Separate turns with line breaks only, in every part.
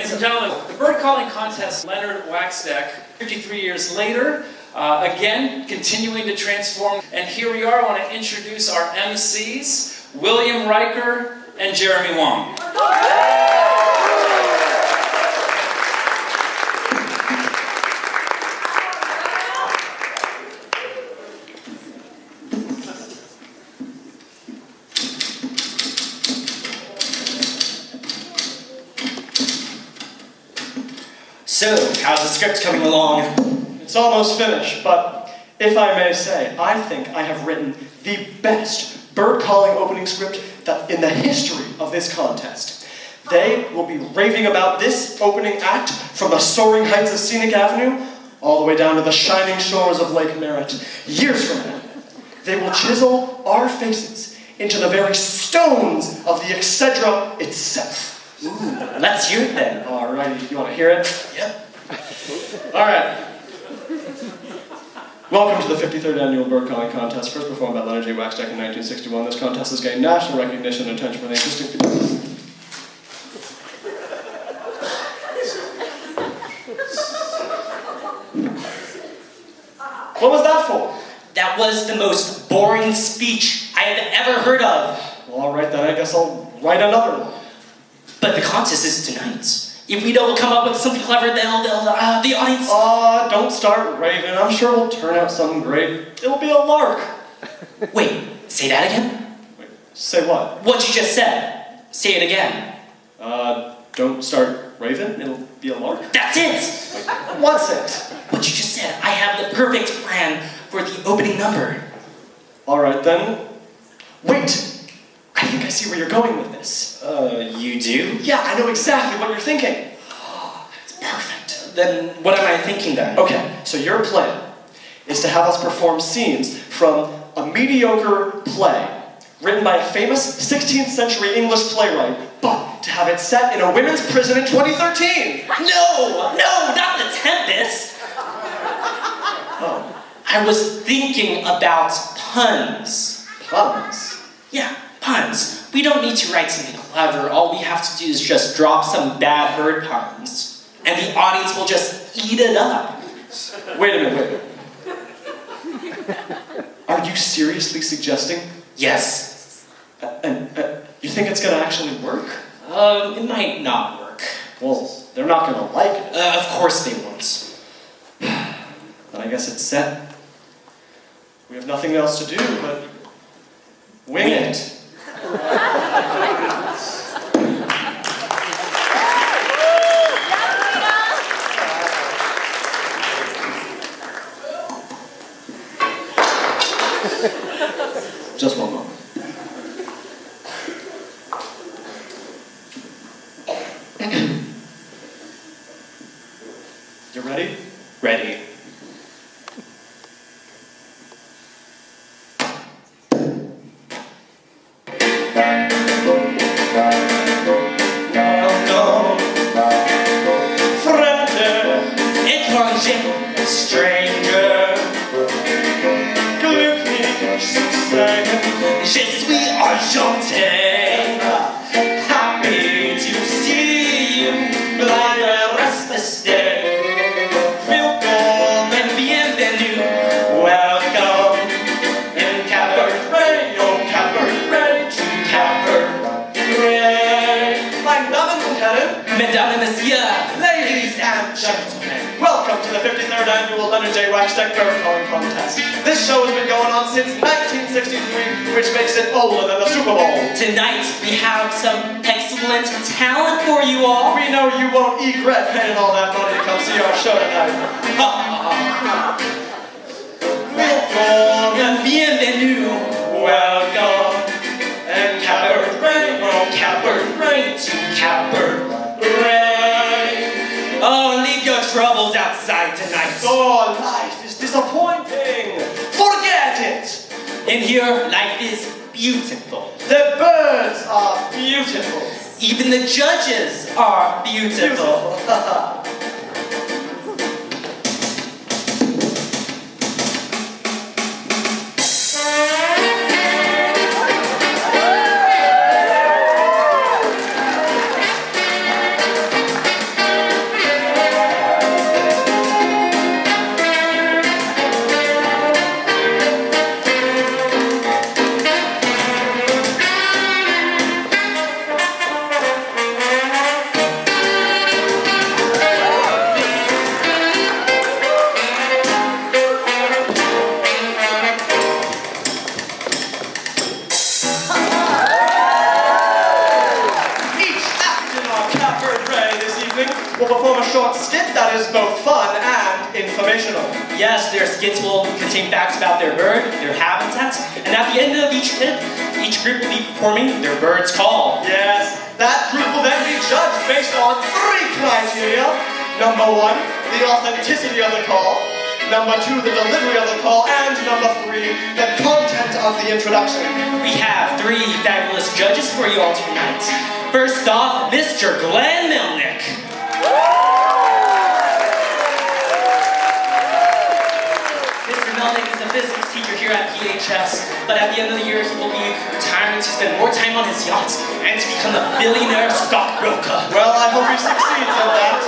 Ladies and gentlemen, the bird calling contest, Leonard Waxdeck, 53 years later, again, continuing to transform. And here we are, I want to introduce our MCs, William Reicher and Jeremy Wong.
So, how's the script coming along?
It's almost finished, but if I may say, I think I have written the best bird calling opening script in the history of this contest. They will be raving about this opening act from the soaring heights of Scenic Avenue all the way down to the shining shores of Lake Merritt. Years from now, they will chisel our faces into the very stones of the Excedra itself.
Ooh, let's hear it then.
Alrighty, you want to hear it?
Yep.
Alright. Welcome to the 53rd Annual Bird Calling Contest, first performed by Leonard J. Waxdeck in 1961. This contest has gained national recognition and attention for the interesting... What was that for?
That was the most boring speech I have ever heard of.
Well, alright then, I guess I'll write another one.
But the contest is tonight. If we don't come up with something clever, the audience...
Don't start raving. I'm sure we'll turn out something great. It'll be a lark.
Wait, say that again?
Wait, say what?
What you just said. Say it again.
Don't start raving. It'll be a lark.
That's it!
Wait, what's it?
What you just said. I have the perfect plan for the opening number.
Alright then. Wait! I think I see where you're going with this.
You do?
Yeah, I know exactly what you're thinking.
It's perfect. Then what am I thinking then?
Okay, so your plan is to have us perform scenes from a mediocre play written by a famous 16th century English playwright, but to have it set in a women's prison in 2013.
No, not The Tempest.
Oh.
I was thinking about puns.
Puns?
Yeah, puns. We don't need to write something clever. All we have to do is just drop some bad bird puns. And the audience will just eat it up.
Wait a minute. Are you seriously suggesting?
Yes.
And you think it's going to actually work?
It might not work.
Well, they're not going to like it.
Of course they won't.
Then I guess it's set. We have nothing else to do but wing it. Just one moment. You ready?
Ready.
Stranger,
Je suis enchanté. Happy to see you. Like a restless day. Welcome and bienvenue. Welcome in Cabaret. Oh, Cabaret to Cabaret.
I'm Donovan Lieutenant.
Mesdames et messieurs, ladies and gentlemen.
Welcome to the 53rd Annual Leonard J. Waxdeck Bird Calling Contest. This show has been going on since 1963, which makes it older than the Super Bowl.
Tonight, we have some excellent talent for you all.
We know you won't regret paying all that money to come see our show tonight.
Welcome and bienvenue. Welcome and Cabaret. Oh, Cabaret to Cabaret. Oh, leave your troubles outside tonight.
Oh, life is disappointing. Forget it.
In here, life is beautiful.
The birds are beautiful.
Even the judges are beautiful. Yes, their skits will contain facts about their bird, their habitat, and at the end of each group will be performing their bird's call.
Yes, that group will then be judged based on 3 criteria. Number 1, the authenticity of the call. Number 2, the delivery of the call. And number 3, the content of the introduction.
We have 3 fabulous judges for you all tonight. First off, Mr. Glenn Melnick. Mr. Melnick is a physics teacher here at PHS, but at the end of the year he will be retiring to spend more time on his yacht and to become a billionaire stockbroker.
Well, I hope he succeeds at that.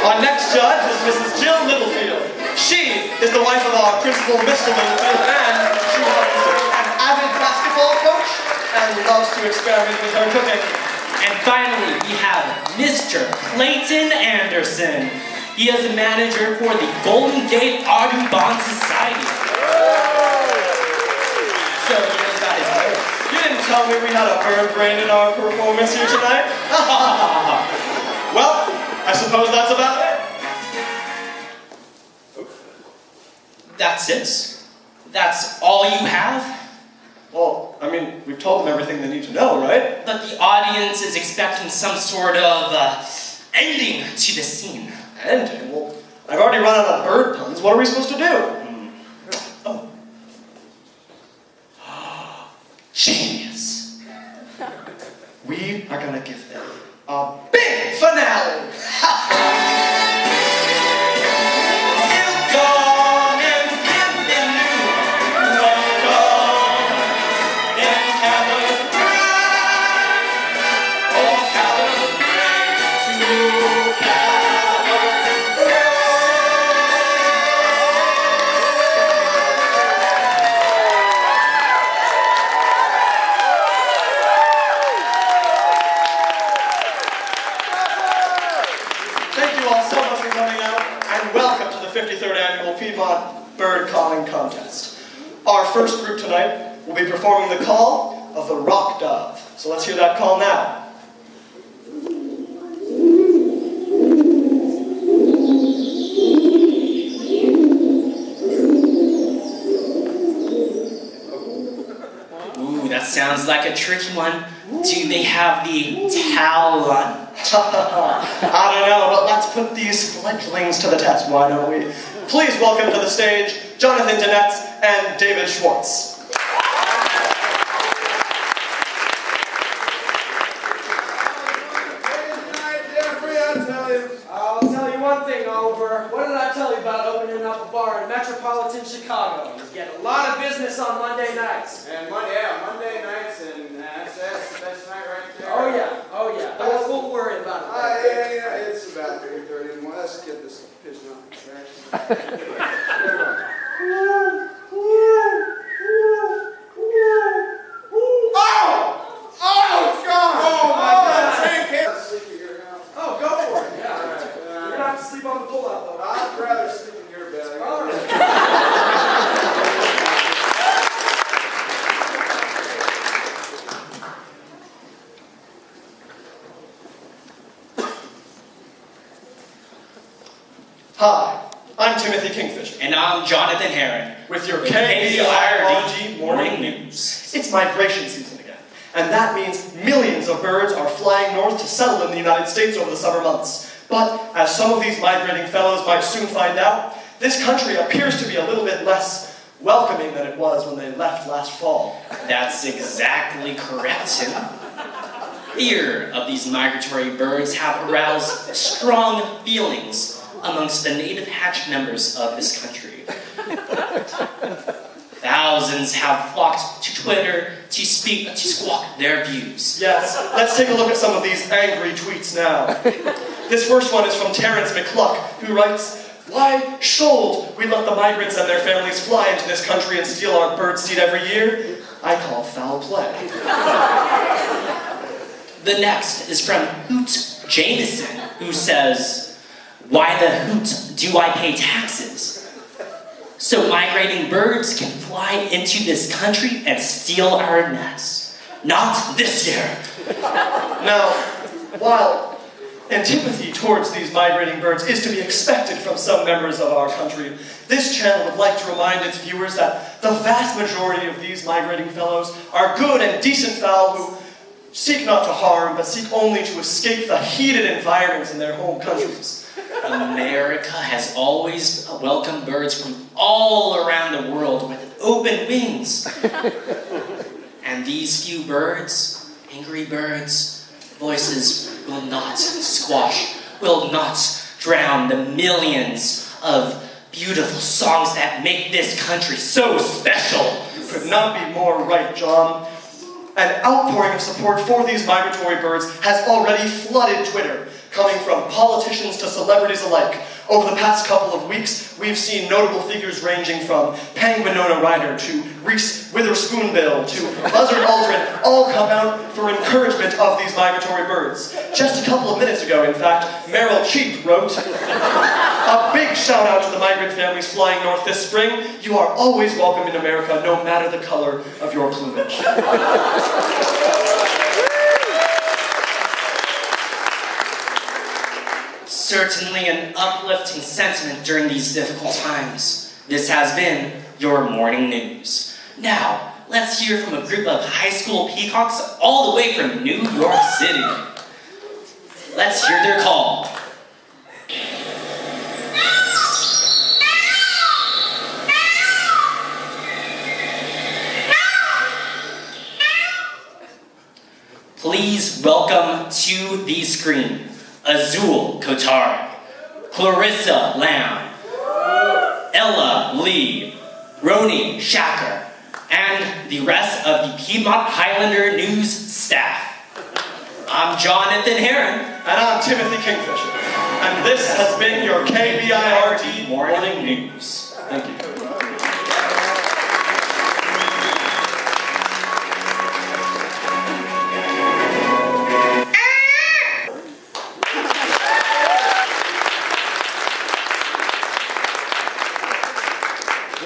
Our next judge is Mrs. Jill Littlefield. She is the wife of our principal, Mr. Littlefield, and she happens to be an avid basketball coach and loves to experiment with her cooking.
And finally, we have Mr. Clayton Anderson. He is a manager for the Golden Gate Audubon Society. So he knows about his bird.
You didn't tell me we had a bird brain in our performance here tonight? Well, I suppose that's about it.
That's it? That's all you have?
Well, I mean, we've told them everything they need to know, right?
But the audience is expecting some sort of ending to the scene.
Ending? Well, I've already run out of bird puns. What are we supposed to do?
Oh. Genius.
We are gonna give them a big finale! Welcome to the 53rd Annual Piedmont Bird Calling Contest. Our first group tonight will be performing the call of the rock dove. So let's hear that call now.
Ooh, that sounds like a tricky one. Do they have the talon?
I don't know, but let's put these fledglings to the test, why don't we? Please welcome to the stage, Jonathan Dinetz and David Schwartz.
I'll tell you one thing, Oliver. What did I tell you about opening up a bar in metropolitan Chicago? You get a lot of business on Monday nights.
And Monday nights, and that's the best night right there.
Oh yeah. Don't worry about it.
Yeah, it's about 3:30. Let's get this pigeon off the track. Oh, it's gone! Oh my God!
Oh, go for it. Yeah. You're gonna have to sleep on the pullout though.
I'd rather sleep in your bed.
All right.
Hi, I'm Timothy Kingfisher.
And I'm Jonathan Herron.
With your
KVRD Morning News.
It's migration season again, and that means millions of birds are flying north to settle in the United States over the summer months. But as some of these migrating fellows might soon find out, this country appears to be a little bit less welcoming than it was when they left last fall.
That's exactly correct, Tim. Fear of these migratory birds have aroused strong feelings amongst the native hatch members of this country. Thousands have flocked to Twitter to squawk their views.
Yes, let's take a look at some of these angry tweets now. This first one is from Terrence McCluck, who writes, "Why should we let the migrants and their families fly into this country and steal our bird seed every year? I call foul play."
The next is from Hoot Jameson, who says, "Why the hoot do I pay taxes? So migrating birds can fly into this country and steal our nests. Not this year."
Now, while antipathy towards these migrating birds is to be expected from some members of our country, this channel would like to remind its viewers that the vast majority of these migrating fellows are good and decent fowl who seek not to harm, but seek only to escape the heated environments in their home countries.
America has always welcomed birds from all around the world with open wings. And these few birds, angry birds, voices will not squash, will not drown the millions of beautiful songs that make this country so special.
You could not be more right, John. An outpouring of support for these migratory birds has already flooded Twitter, coming from politicians to celebrities alike. Over the past couple of weeks, we've seen notable figures ranging from Penguinona Ryder to Reese Witherspoonbill to Buzzard Aldrin all come out for encouragement of these migratory birds. Just a couple of minutes ago, in fact, Meryl Cheap wrote, "A big shout out to the migrant families flying north this spring. You are always welcome in America, no matter the color of your plumage."
Certainly an uplifting sentiment during these difficult times. This has been your morning news. Now, let's hear from a group of high school peacocks all the way from New York City. Let's hear their call. Please welcome to the screen Azul Kotari, Clarissa Lamb, Ella Lee, Roni Shacker, and the rest of the Piedmont Highlander News staff. I'm Jonathan Heron.
And I'm Timothy Kingfisher. And this has been your KBIRD Morning News. Thank you.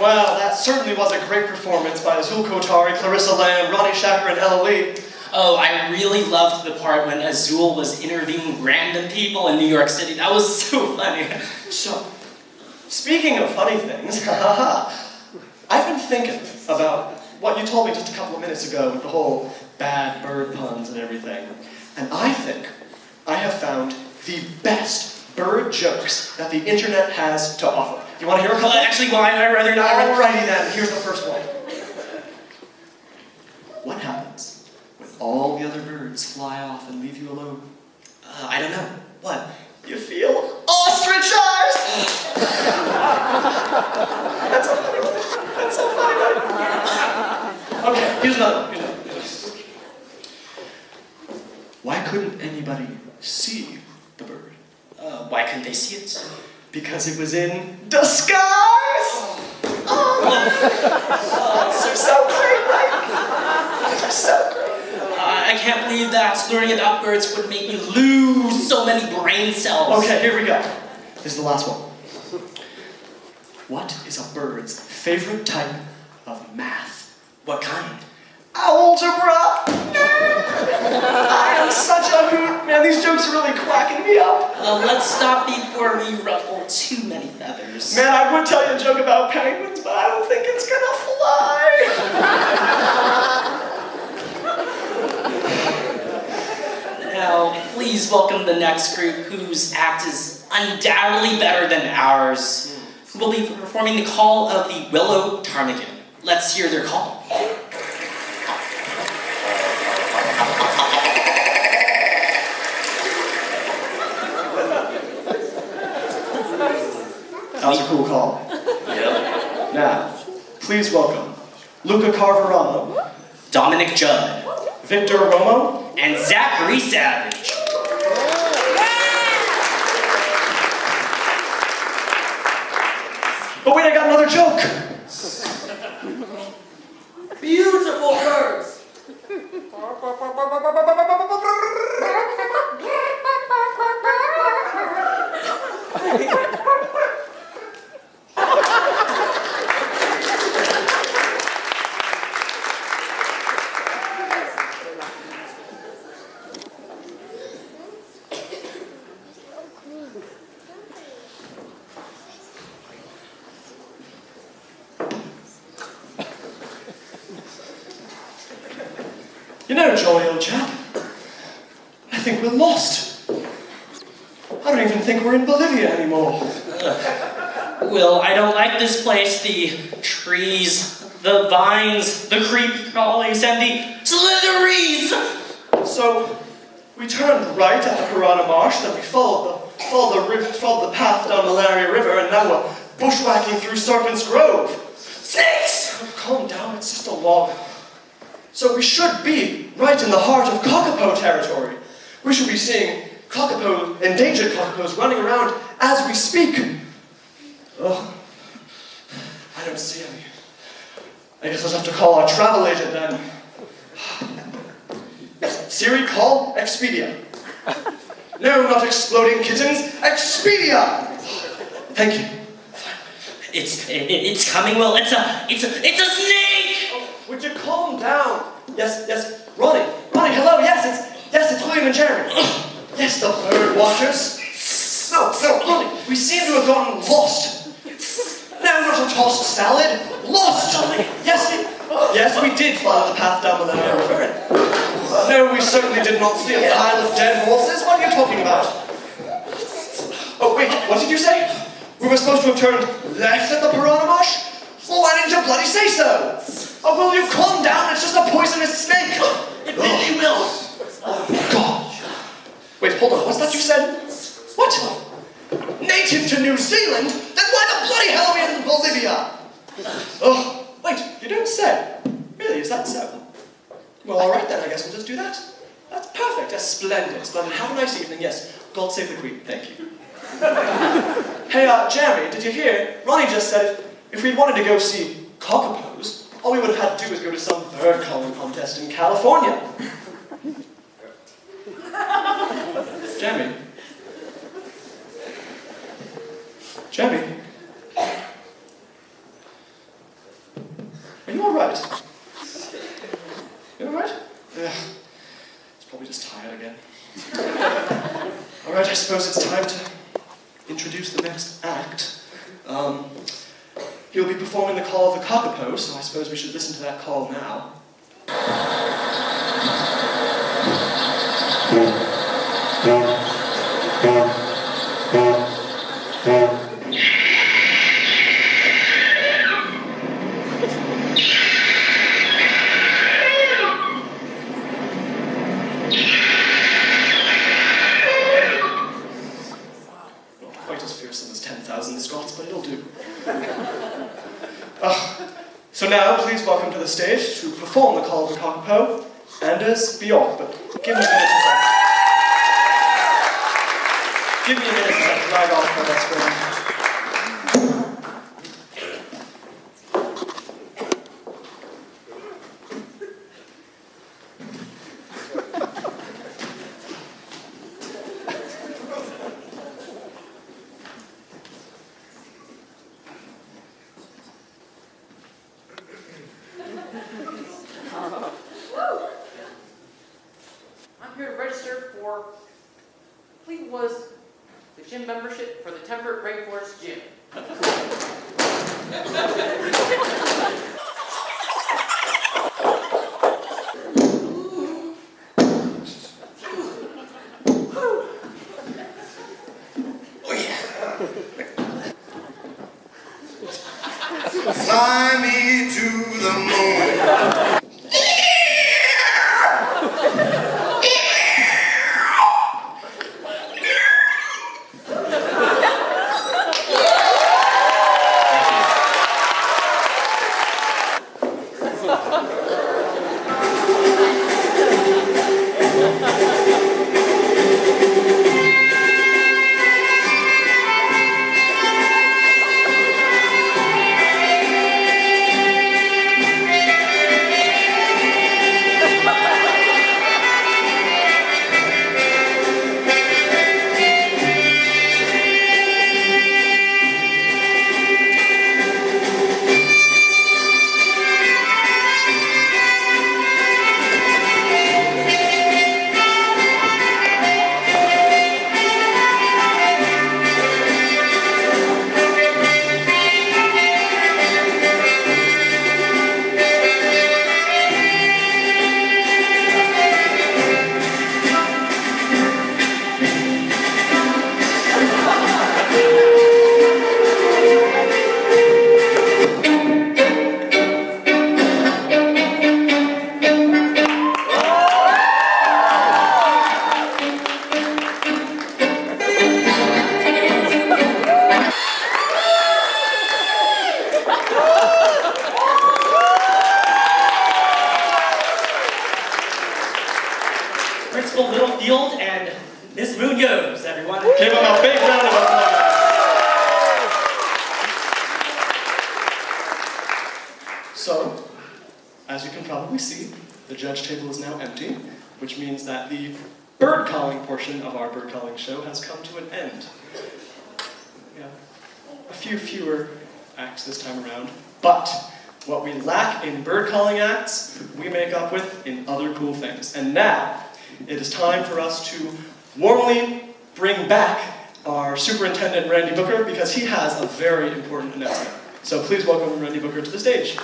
Well, that certainly was a great performance by Azul Kotari, Clarissa Lamb, Ronnie Shacker, and Ella Lee.
Oh, I really loved the part when Azul was interviewing random people in New York City. That was so funny.
So, speaking of funny things, I've been thinking about what you told me just a couple of minutes ago with the whole bad bird puns and everything. And I think I have found the best bird jokes that the internet has to offer. You want to hear a couple?
Actually, well, I'd rather not.
Alrighty then, here's the first one. What happens when all the other birds fly off and leave you alone?
I don't know. What?
You feel ostracized! That's so funny. That's so funny. Okay, here's another one. Why couldn't anybody see the bird?
Why couldn't they see it?
Because it was in disguise! They're so great, right? They're so great.
I can't believe that learning about birds would make me lose so many brain cells.
Okay, here we go. This is the last one. What is a bird's favorite type of math?
What kind?
Algebra! I am such a hoot. Man, these jokes are really cracking me up.
Let's stop before we ruffle too many feathers.
Man, I would tell you a joke about penguins, but I don't think it's gonna fly.
Now, please welcome the next group whose act is undoubtedly better than ours, who will be performing the call of the Willow ptarmigan. Let's hear their call.
That was a cool call.
Yep.
Now, please welcome Luca Carvarano,
Dominic Judd,
Victor Romo,
and Zachary Savage.
But wait, I got another joke.
Beautiful birds.
You know, jolly old chap, I think we're lost. I don't even think we're in Bolivia anymore.
Will, I don't like this place. The trees, the vines, the creepy crawlies, and the slitheries.
So, we turned right at the Piranha Marsh, then we followed the path down Malaria River, and now we're bushwhacking through Serpent's Grove.
Snakes!
Oh, calm down, it's just a log. So we should be right in the heart of Kakapo territory. We should be seeing endangered kakapos running around as we speak. Oh, I don't see any. I guess I'll have to call our travel agent then. Yes, Siri, call Expedia. No, not exploding kittens, Expedia! Thank you.
It's coming, Will. It's a snake!
Oh, would you calm down? Yes, Ronnie, hello, yes, it's William and Jeremy. Yes, the bird watchers. No, Ronnie, we seem to have gotten lost. No, not a tossed salad. Lost! Yes, we did follow the path down the river. No, we certainly did not see a pile of dead horses. What are you talking about? Oh, wait, what did you say? We were supposed to have turned left at the Piranha Marsh? Well, why didn't you bloody say so? Oh, will you calm down? It's just a poisonous snake.
It really will.
Oh, God. Wait, hold on. What's that you said? What? Native to New Zealand? Then why the bloody hell are we in Bolivia? Oh, wait, you don't say. Really, is that so? Well, all right then, I guess we'll just do that. That's perfect. That's splendid. Have a nice evening. Yes, God save the Queen. Thank you. Hey, Jeremy, did you hear? Ronnie just said if we'd wanted to go see cockapos, all we would have had to do was go to some bird calling contest in California. Jeremy? Are you alright? You alright? Yeah. It's probably just tired again. Alright, I suppose it's time to introduce the next act. He'll be performing the call of the kakapo, so I suppose we should listen to that call now. Not quite as fearsome as 10,000 Scots, but it'll do. So now, please welcome to the stage to perform the call of the kakapo, Anders Bjork. But give me a minute as I drag off my best friend.
I'm here to register for, I believe it was the gym membership for the Temperate Rainforest Gym.
Fly me to the moon.
which means that the bird calling portion of our bird calling show has come to an end. Yeah, a few fewer acts this time around, but what we lack in bird calling acts, we make up with in other cool things. And now, it is time for us to warmly bring back our Superintendent Randy Booker, because he has a very important announcement. So please welcome Randy Booker to the stage.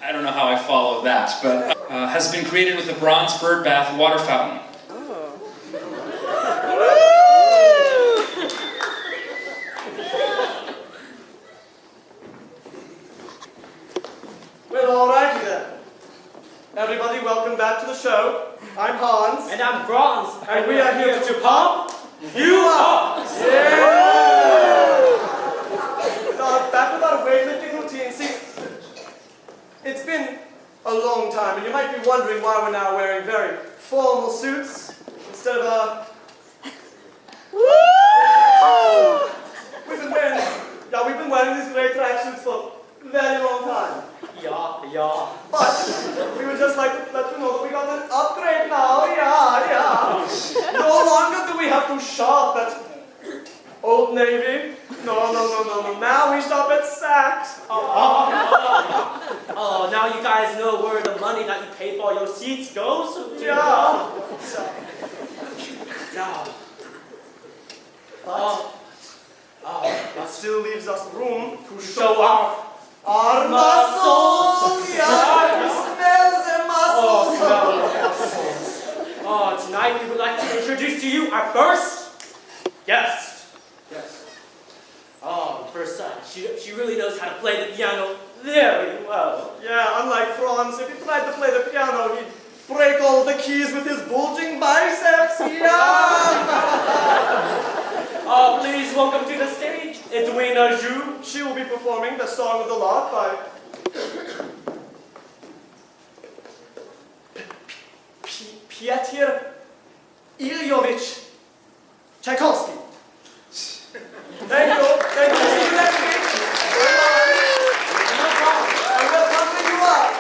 I don't know how I follow that, but has been created with a bronze bird bath water fountain.
Well, alrighty then. Everybody, welcome back to the show. I'm Hans.
And I'm Bronze.
And we are here to pump you up! Yeah! Back with our weightlifting routine. See, it's been a long time, and you might be wondering why we're now wearing very formal suits instead of we've been wearing these great tracksuits for a very long time.
Yeah.
But we would just like to let you know that we got an upgrade now. Yeah. No longer do we have to shop at Old Navy. No. Now we shop at Saks.
Oh, now you guys know where the money that you paid for your seats goes?
Yeah. But it still leaves us room to show off our muscles. Yeah, you smell the muscles.
Tonight we would like to introduce to you our first guest. First, she really knows how to play the piano very well.
Yeah, unlike Franz, if he tried to play the piano, he'd break all the keys with his bulging biceps. Yeah.
Please welcome to the stage, Edwina Zhu.
She will be performing the Song of the Lot by Piotr Ilyovich Tchaikovsky. Thank you. See you next week. I will pumping you up.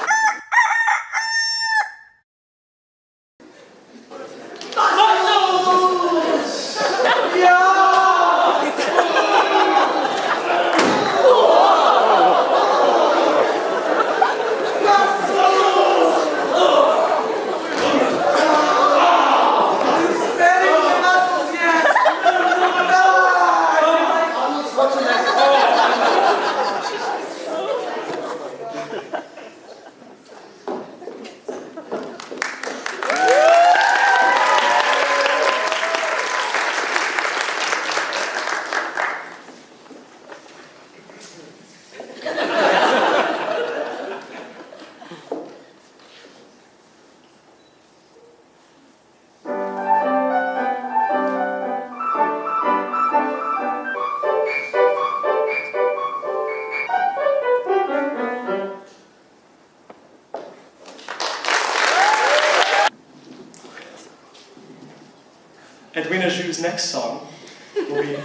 Edwina Zhu's next song will be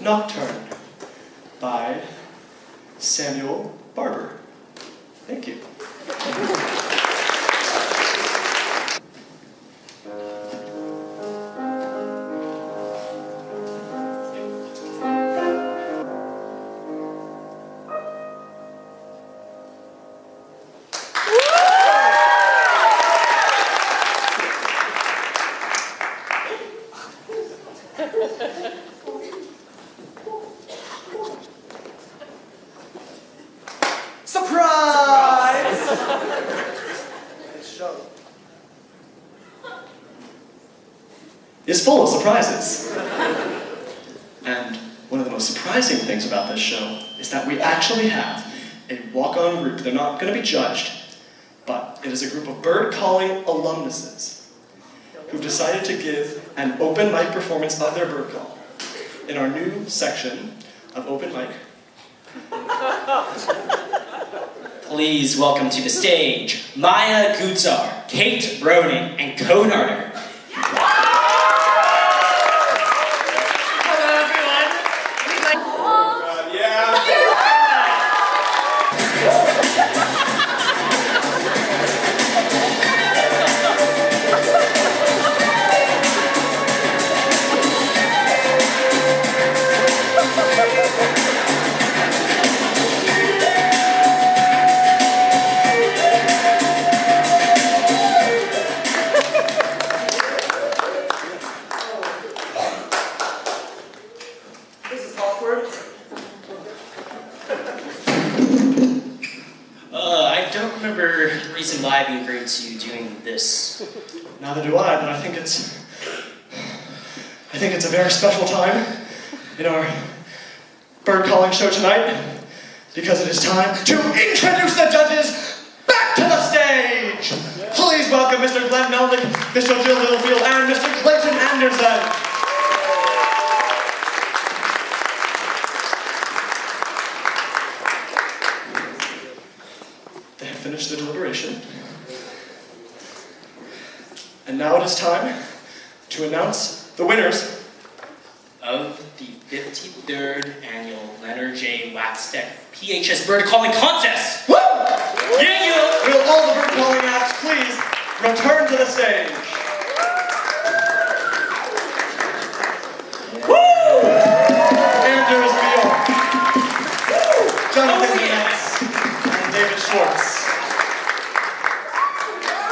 Nocturne by Samuel Barber. Thank you.
Surprise! Nice show.
Is full of surprises. And one of the most surprising things about this show is that we actually have a walk-on group. They're not going to be judged, but it is a group of bird-calling alumnuses who've decided to give an open mic performance of their bird call in our new section of open mic.
Please welcome to the stage, Maya Gutzar, Kate Broden, and Conarder.
Hello, everyone.
Yeah.
than this.
Neither do I, but I think it's a very special time in our bird calling show tonight because it is time to introduce the judges back to the stage. Please welcome Mr. Glenn Melnick, Mr. Jill Littlefield, and Mr. Clayton Anderson. They have finished the deliberation. And now it is time to announce the winners
Of the 53rd annual Leonard J. Waxdeck PHS Bird Calling Contest.
Woo!
Yeah!
Will all the bird calling acts please return to the stage? Woo! Anders Bjork, Jonathan Metz, and David Schwartz.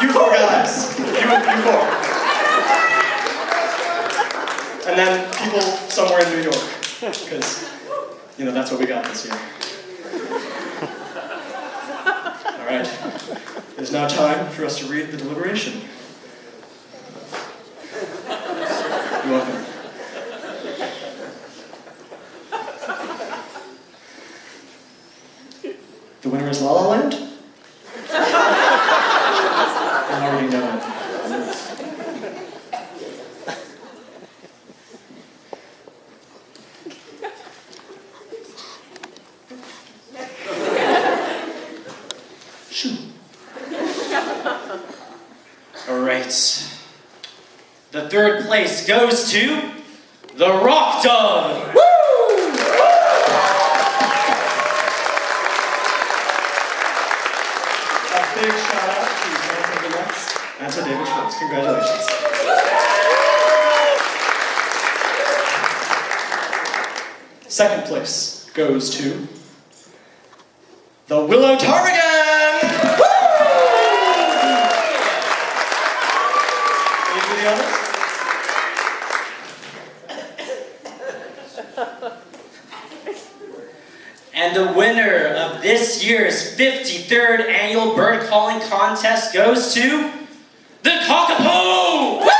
You four guys. You four. And then people somewhere in New York, because, that's what we got this year. All right. It is now time for us to read the deliberation. You're welcome. The winner is La La Land? I already know it.
Alright. The third place goes to the Rock Dove. Woo!
A big shout out to Jonathan Metz and to David Schwartz. Congratulations. Second place goes to the Willow Ptarmigan! Woo! Any of the others?
And the winner of this year's 53rd annual bird calling contest goes to the Cockapoo! Woo!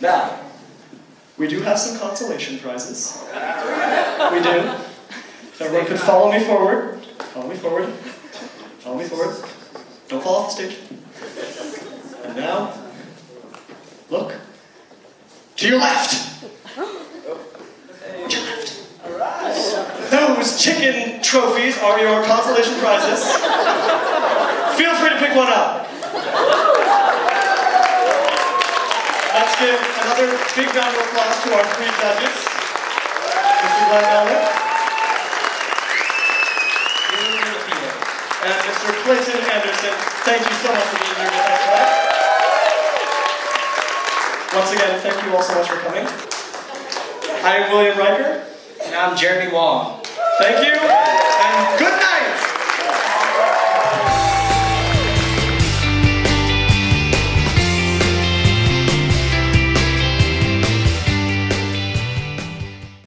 Now, we do have some consolation prizes. We do. If everyone could follow me forward. Follow me forward. Follow me forward. Don't fall off the stage. And now, look. To your left. To your left. Those chicken trophies are your consolation prizes. Feel free to pick one up. Let's give another big round of applause to our three judges. Mr. Glenn Melnick, and Mr. Clayton Anderson. Thank you so much for being here with us tonight. Once again, thank you all so much for coming. I am William Reicher.
And I'm Jeremy Wong.
Thank you, and good